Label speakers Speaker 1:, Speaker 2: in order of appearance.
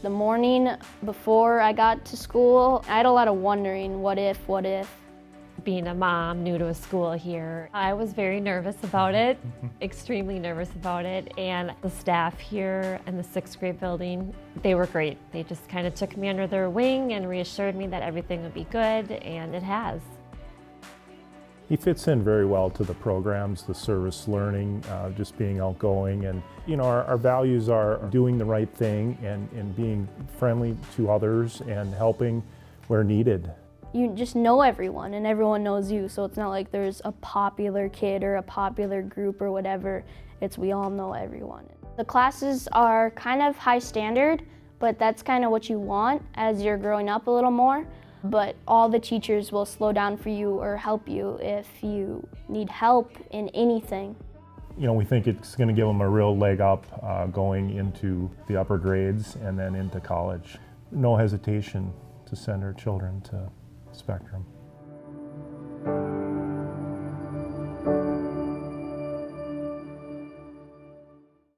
Speaker 1: The morning before I got to school, I had a lot of wondering, what if?
Speaker 2: Being a mom new to a school here, I was very nervous about it, extremely nervous about it, and the staff here in the 6th grade building, they were great. They just kind of took me under their wing and reassured me that everything would be good, and it has.
Speaker 3: He fits in very well to the programs, the service learning, just being outgoing, and our values are doing the right thing and being friendly to others and helping where needed.
Speaker 1: You just know everyone and everyone knows you, so it's not like there's a popular kid or a popular group or whatever. It's we all know everyone. The classes are kind of high standard, but that's kind of what you want as you're growing up a little more. But all the teachers will slow down for you or help you if you need help in anything.
Speaker 3: We think it's going to give them a real leg up going into the upper grades and then into college. No hesitation to send our children to Spectrum.